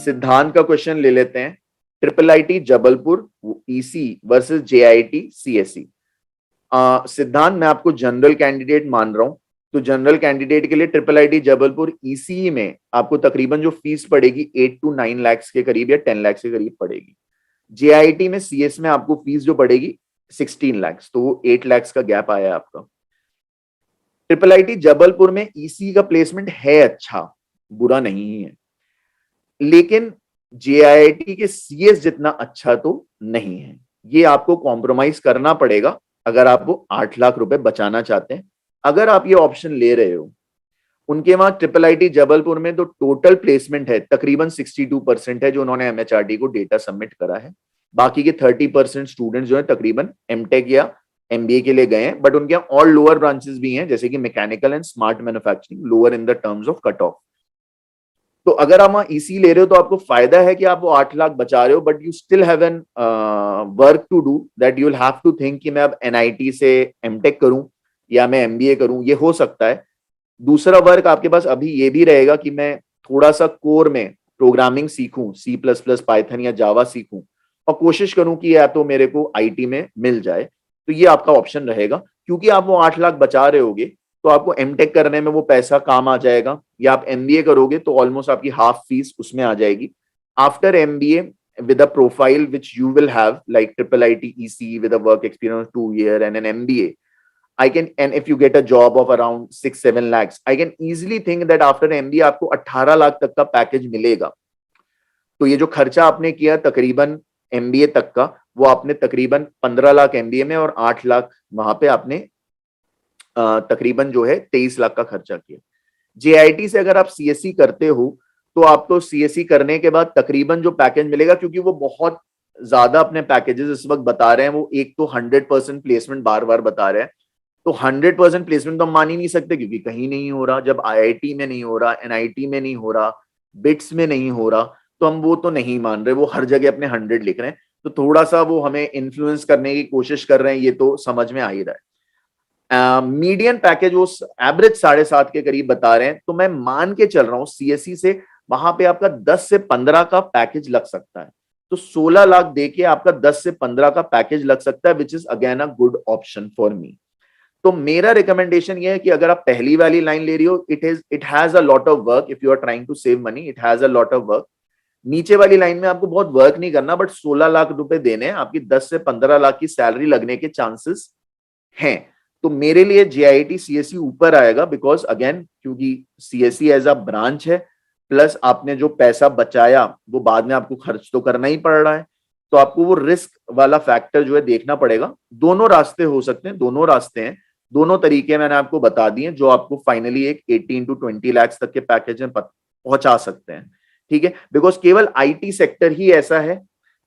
सिद्धांत का क्वेश्चन ले लेते हैं। Triple IT Jabalpur EC versus JIT CSE. सिद्धांत, मैं आपको जनरल कैंडिडेट मान रहा हूं, तो जनरल कैंडिडेट के लिए ट्रिपल आईटी जबलपुर ईसीई में आपको तकरीबन जो फीस पड़ेगी 8 to 9 लाख के करीब या 10 लाख के करीब पड़ेगी। जेआईटी में सीएस में आपको फीस जो पड़ेगी 16 लाख, तो 8 लाख का गैप आया है आपका। ट्रिपल आईटी जबलपुर में ईसी का प्लेसमेंट है अच्छा, बुरा नहीं है, लेकिन जेआईटी के सीएस जितना अच्छा तो नहीं है। ये आपको कॉम्प्रोमाइज करना पड़ेगा अगर आप वो 8 लाख रुपए बचाना चाहते हैं। अगर आप ये ऑप्शन ले रहे हो, उनके वहां ट्रिपल आईटी जबलपुर में तो टोटल प्लेसमेंट है तकरीबन 62% है, जो उन्होंने एमएचआरडी को डेटा सबमिट करा है। बाकी के 30% स्टूडेंट्स जो है तकरीबन एमटेक या एमबीए के लिए गए हैं, बट उनके यहाँ और लोअर ब्रांचेस भी हैं, जैसे कि mechanical and smart manufacturing, lower in the terms of cut off. तो अगर आप वहां ईसी ले रहे हो तो आपको फायदा है कि आप वो 8 लाख बचा रहे हो, but you still have an work to do, that you will have to think कि मैं अब एनआईटी से एमटेक करूं या मैं एमबीए करूं, ये हो सकता है। दूसरा वर्क आपके पास अभी ये भी रहेगा कि मैं थोड़ा सा कोर में प्रोग्रामिंग सीखूं, C++, पाइथन या जावा सीखूं, और कोशिश करूं कि या तो मेरे को आईटी में मिल जाए। तो ये आपका ऑप्शन रहेगा, क्योंकि आप वो 8 लाख बचा रहे होगे तो आपको एमटेक करने में वो पैसा काम आ जाएगा, या आप एमबीए करोगे तो ऑलमोस्ट आपकी हाफ फीस उसमें आ जाएगी। After MBA with a profile which you will have like triple IT EC with a work experience of 2 years and an MBA, and if you get a job of around 6-7 lakhs, I can easily think that after MBA आपको 18 लाख तक का package मिलेगा। तो ये जो खर्चा आपने किया तकरीबन MBA तक का, वो आपने तकरीबन 15 लाख MBA में और 8 लाख वहां पे आपने तकरीबन जो है 23 लाख का खर्चा किया। जेआईटी से अगर आप सीएससी करते हो तो आपको सीएससी करने के बाद तकरीबन जो पैकेज मिलेगा, क्योंकि वो बहुत ज्यादा अपने पैकेजेस इस वक्त बता रहे हैं, वो एक तो 100% प्लेसमेंट बार बार बता रहे हैं, तो 100% प्लेसमेंट तो हम मान ही नहीं सकते, क्योंकि कहीं नहीं हो रहा। जब आईआईटी में नहीं हो रहा, एनआईटी में नहीं हो रहा, बिट्स में नहीं हो रहा, तो हम वो तो नहीं मान रहे। वो हर जगह अपने 100 लिख रहे हैं, तो थोड़ा सा वो हमें इन्फ्लुएंस करने की कोशिश कर रहे हैं, ये तो समझ में आ ही रहा है। मीडियन पैकेज वो एवरेज 7.5 के करीब बता रहे हैं, तो मैं मान के चल रहा हूं सीएससी से वहां पे आपका 10 से 15 का पैकेज लग सकता है। तो 16 लाख देके आपका 10 से 15 का पैकेज लग सकता है, which is again a good option for me. तो मेरा रिकमेंडेशन ये है कि अगर आप पहली वाली लाइन ले रही हो, it has a lot of work. If you are trying to save money, it has a lot of work. नीचे वाली लाइन में आपको बहुत वर्क नहीं करना, बट 16 लाख रुपए देने, आपकी 10 से 15 लाख की सैलरी लगने के चांसेस हैं। तो मेरे लिए जेआईटी सीएससी ऊपर आएगा, बिकॉज अगेन क्योंकि सीएससी एज अ ब्रांच है, प्लस आपने जो पैसा बचाया वो बाद में आपको खर्च तो करना ही पड़ रहा है, तो आपको वो रिस्क वाला फैक्टर जो है देखना पड़ेगा। दोनों रास्ते हो सकते हैं, दोनों रास्ते हैं, दोनों तरीके मैंने आपको बता दिए, जो आपको फाइनली एक 18 to 20 लाख तक के पैकेज में पहुंचा सकते हैं। ठीक है, बिकॉज केवल आईटी सेक्टर ही ऐसा है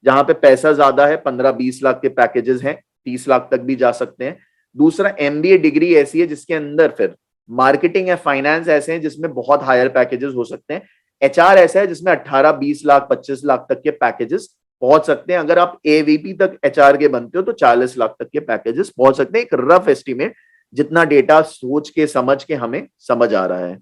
जहां पे पैसा ज्यादा है, 15-20 लाख के पैकेजेस हैं, 30 लाख तक भी जा सकते हैं। दूसरा, एमबीए डिग्री ऐसी है जिसके अंदर फिर मार्केटिंग या फाइनेंस ऐसे हैं जिसमें बहुत हायर पैकेजेस हो सकते हैं। एचआर ऐसा है जिसमें 18-20 लाख 25 लाख तक के पैकेजेस पहुंच सकते हैं। अगर आप एवीपी तक एचआर के बनते हो तो 40 लाख तक के पैकेजेस पहुंच सकते हैं। एक रफ एस्टिमेट, जितना डेटा सोच के समझ के हमें समझ आ रहा है।